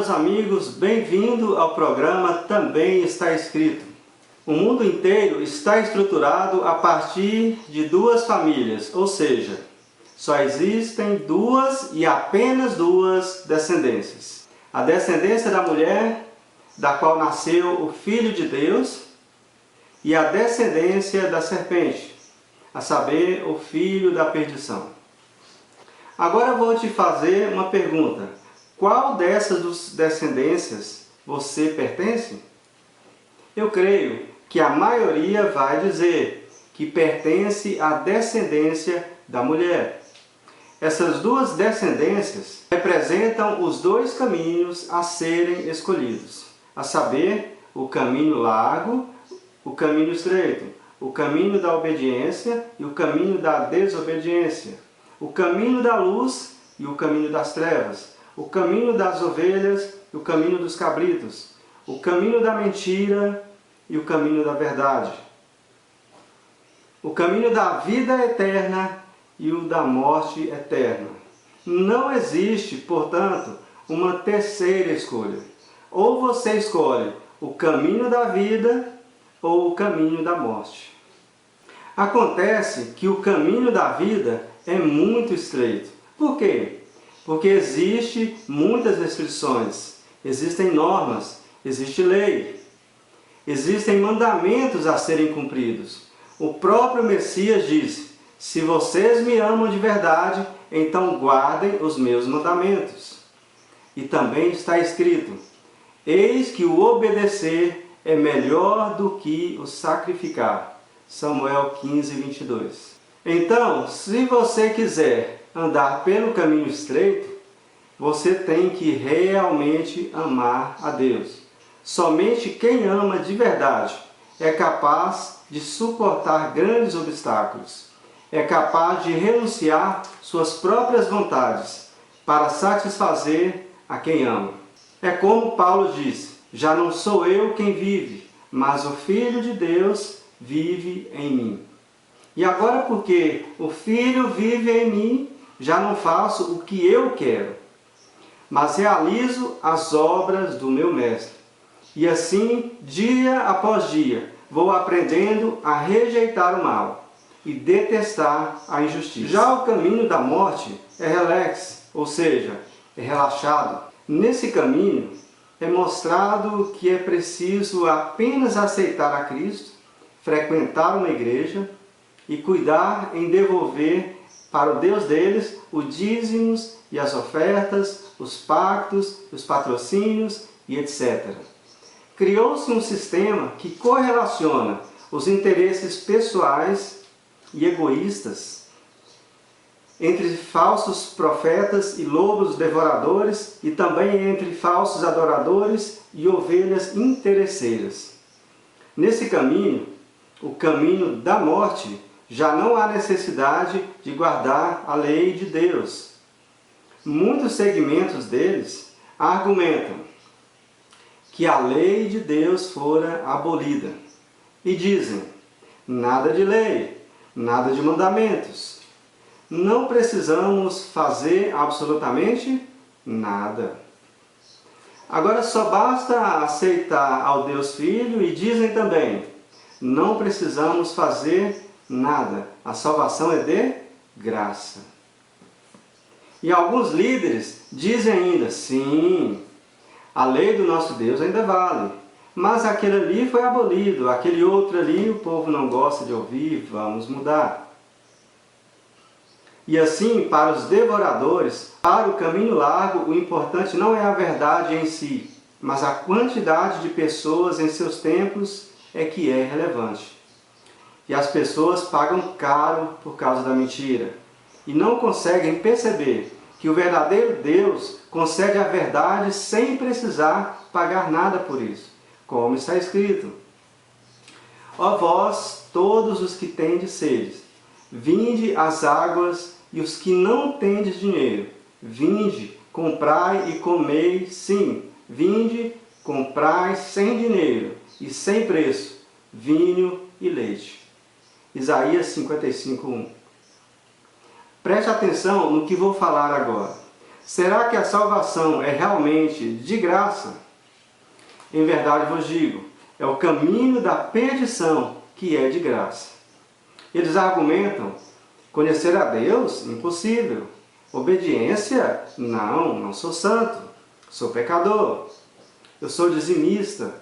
meus amigos, bem-vindo ao programa Também Está Escrito. O mundo inteiro está estruturado a partir de duas famílias, ou seja, só existem duas e apenas duas descendências. A descendência da mulher, da qual nasceu o Filho de Deus, e a descendência da serpente, a saber, o filho da perdição. Agora vou te fazer uma pergunta. Qual dessas descendências você pertence? Eu creio que a maioria vai dizer que pertence à descendência da mulher. Essas duas descendências representam os dois caminhos a serem escolhidos, a saber, o caminho largo, o caminho estreito, o caminho da obediência e o caminho da desobediência, o caminho da luz e o caminho das trevas, o caminho das ovelhas e o caminho dos cabritos, o caminho da mentira e o caminho da verdade, o caminho da vida eterna e o da morte eterna. Não existe, portanto, uma terceira escolha. Ou você escolhe o caminho da vida ou o caminho da morte. Acontece que o caminho da vida é muito estreito. Por quê? Porque existem muitas restrições, existem normas, existe lei, existem mandamentos a serem cumpridos. O próprio Messias disse: se vocês me amam de verdade, então guardem os meus mandamentos. E também está escrito: eis que o obedecer é melhor do que o sacrificar. Samuel 15, 22. Então, se você quiser andar pelo caminho estreito, você tem que realmente amar a Deus. Somente quem ama de verdade é capaz de suportar grandes obstáculos. É capaz de renunciar suas próprias vontades para satisfazer a quem ama. É como Paulo disse: já não sou eu quem vive, mas o Filho de Deus vive em mim. E agora, porque o Filho vive em mim, já não faço o que eu quero, mas realizo as obras do meu Mestre. E assim, dia após dia, vou aprendendo a rejeitar o mal e detestar a injustiça. Já o caminho da morte é relax, ou seja, é relaxado. Nesse caminho é mostrado que é preciso apenas aceitar a Cristo, frequentar uma igreja e cuidar em devolver para o Deus deles os dízimos e as ofertas, os pactos, os patrocínios e etc. Criou-se um sistema que correlaciona os interesses pessoais e egoístas entre falsos profetas e lobos devoradores e também entre falsos adoradores e ovelhas interesseiras. Nesse caminho, o caminho da morte, já não há necessidade de guardar a lei de Deus. Muitos segmentos deles argumentam que a lei de Deus fora abolida e dizem: nada de lei, nada de mandamentos. Não precisamos fazer absolutamente nada. Agora só basta aceitar ao Deus Filho e dizem também: não precisamos fazer nada. A salvação é de graça. E alguns líderes dizem ainda: sim, a lei do nosso Deus ainda vale, mas aquele ali foi abolido, aquele outro ali o povo não gosta de ouvir, vamos mudar. E assim, para os devoradores, para o caminho largo, o importante não é a verdade em si, mas a quantidade de pessoas em seus templos é que é relevante. E as pessoas pagam caro por causa da mentira e não conseguem perceber que o verdadeiro Deus concede a verdade sem precisar pagar nada por isso, como está escrito: ó vós, todos os que tendes sede, vinde às águas, e os que não tendes dinheiro, vinde, comprai e comei, sim, vinde, comprai sem dinheiro e sem preço, vinho e leite. Isaías 55:1. Preste atenção no que vou falar agora. Será que a salvação é realmente de graça? Em verdade vos digo, é o caminho da perdição que é de graça. Eles argumentam, conhecer a Deus? Impossível. Obediência? Não sou santo, sou pecador. Eu sou dizimista,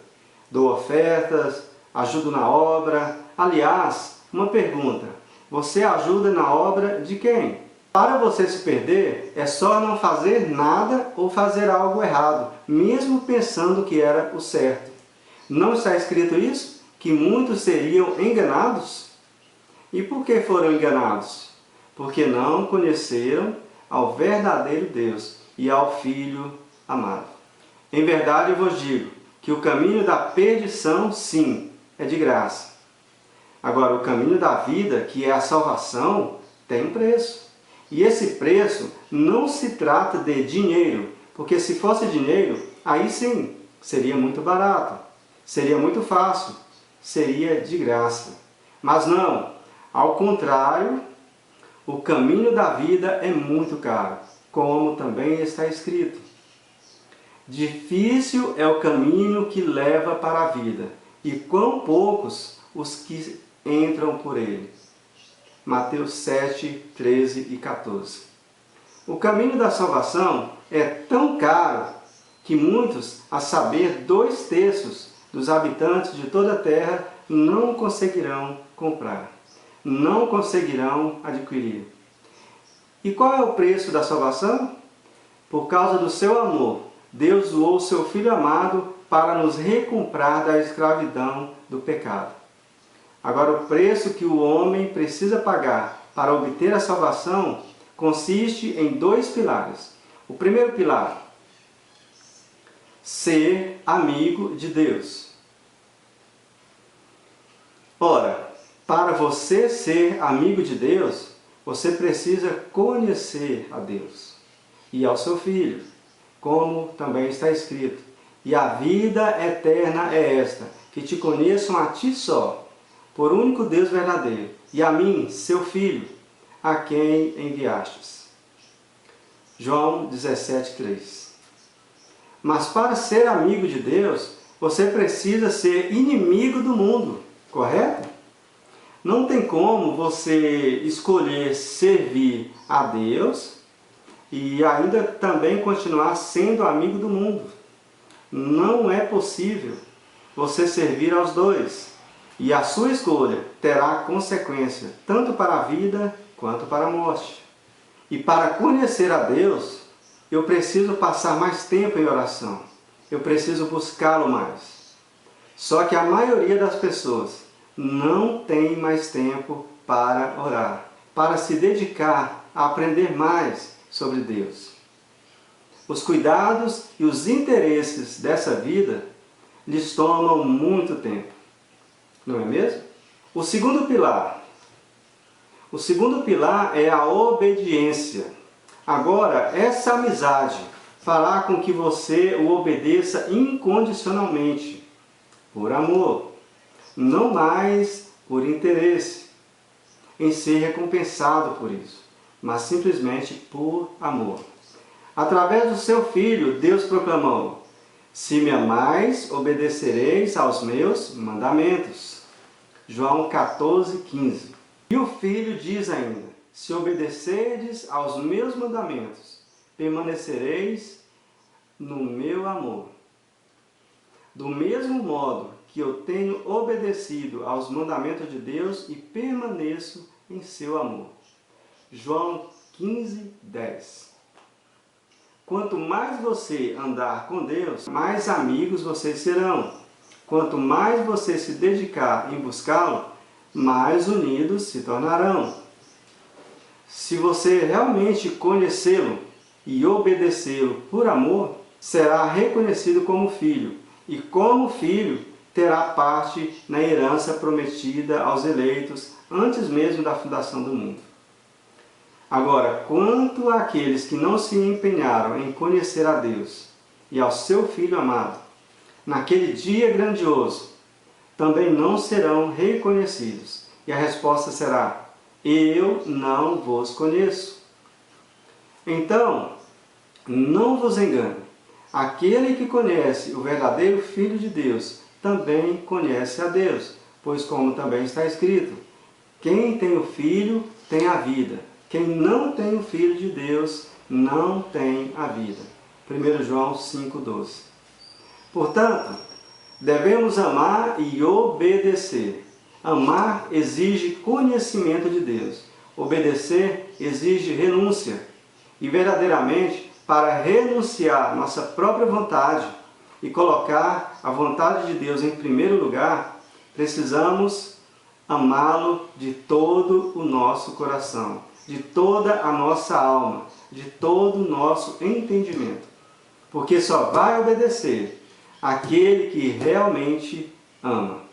dou ofertas, ajudo na obra. Aliás, uma pergunta, você ajuda na obra de quem? Para você se perder, é só não fazer nada ou fazer algo errado, mesmo pensando que era o certo. Não está escrito isso? Que muitos seriam enganados? E por que foram enganados? Porque não conheceram ao verdadeiro Deus e ao Filho amado. Em verdade eu vos digo que o caminho da perdição, sim, é de graça. Agora, o caminho da vida, que é a salvação, tem um preço. E esse preço não se trata de dinheiro, porque se fosse dinheiro, aí sim, seria muito barato, seria muito fácil, seria de graça. Mas não, ao contrário, o caminho da vida é muito caro, como também está escrito. Difícil é o caminho que leva para a vida, e quão poucos os que entram por ele. Mateus 7, 13 e 14. O caminho da salvação é tão caro que muitos, a saber 2/3 dos habitantes de toda a terra, não conseguirão comprar, não conseguirão adquirir. E qual é o preço da salvação? Por causa do seu amor, Deus doou o seu Filho amado para nos recomprar da escravidão do pecado. Agora, o preço que o homem precisa pagar para obter a salvação consiste em 2 pilares. O primeiro pilar, ser amigo de Deus. Ora, para você ser amigo de Deus, você precisa conhecer a Deus e ao seu Filho, como também está escrito. E a vida eterna é esta, que te conheçam a ti só, por único Deus verdadeiro, e a mim, seu Filho, a quem enviastes. João 17:3. Mas para ser amigo de Deus, você precisa ser inimigo do mundo, correto? Não tem como você escolher servir a Deus e ainda também continuar sendo amigo do mundo. Não é possível você servir aos dois. E a sua escolha terá consequência tanto para a vida quanto para a morte. E para conhecer a Deus, eu preciso passar mais tempo em oração. Eu preciso buscá-lo mais. Só que a maioria das pessoas não tem mais tempo para orar, para se dedicar a aprender mais sobre Deus. Os cuidados e os interesses dessa vida lhes tomam muito tempo. Não é mesmo? O segundo pilar é a obediência. Agora, essa amizade fará com que você o obedeça incondicionalmente, por amor, não mais por interesse, em ser recompensado por isso, mas simplesmente por amor. Através do seu Filho, Deus proclamou: se me amais, obedecereis aos meus mandamentos. João 14:15. E o Filho diz ainda: se obedecerdes aos meus mandamentos, permanecereis no meu amor. Do mesmo modo que eu tenho obedecido aos mandamentos de Deus e permaneço em seu amor. João 15:10. Quanto mais você andar com Deus, mais amigos vocês serão. Quanto mais você se dedicar em buscá-lo, mais unidos se tornarão. Se você realmente conhecê-lo e obedecê-lo por amor, será reconhecido como filho, e como filho terá parte na herança prometida aos eleitos antes mesmo da fundação do mundo. Agora, quanto àqueles que não se empenharam em conhecer a Deus e ao seu Filho amado, naquele dia grandioso, também não serão reconhecidos. E a resposta será: eu não vos conheço. Então, Não vos engane, aquele que conhece o verdadeiro Filho de Deus, também conhece a Deus, pois como também está escrito, quem tem o Filho tem a vida, quem não tem o Filho de Deus não tem a vida. 1 João 5,12. Portanto, devemos amar e obedecer. Amar exige conhecimento de Deus. Obedecer exige renúncia. E verdadeiramente, para renunciar nossa própria vontade e colocar a vontade de Deus em primeiro lugar, precisamos amá-lo de todo o nosso coração, de toda a nossa alma, de todo o nosso entendimento. Porque só vai obedecer aquele que realmente ama.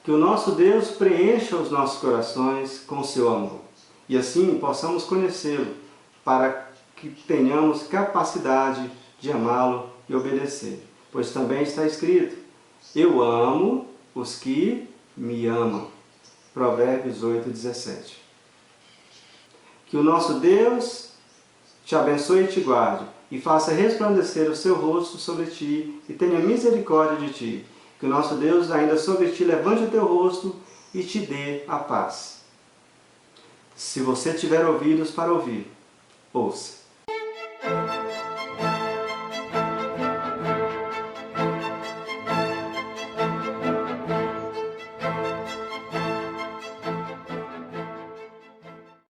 Que o nosso Deus preencha os nossos corações com o seu amor. E assim possamos conhecê-lo, para que tenhamos capacidade de amá-lo e obedecer. Pois também está escrito, eu amo os que me amam. Provérbios 8,17. Que o nosso Deus te abençoe e te guarde, e faça resplandecer o seu rosto sobre ti, e tenha misericórdia de ti. Que o nosso Deus ainda sobre ti levante o teu rosto e te dê a paz. Se você tiver ouvidos para ouvir, ouça.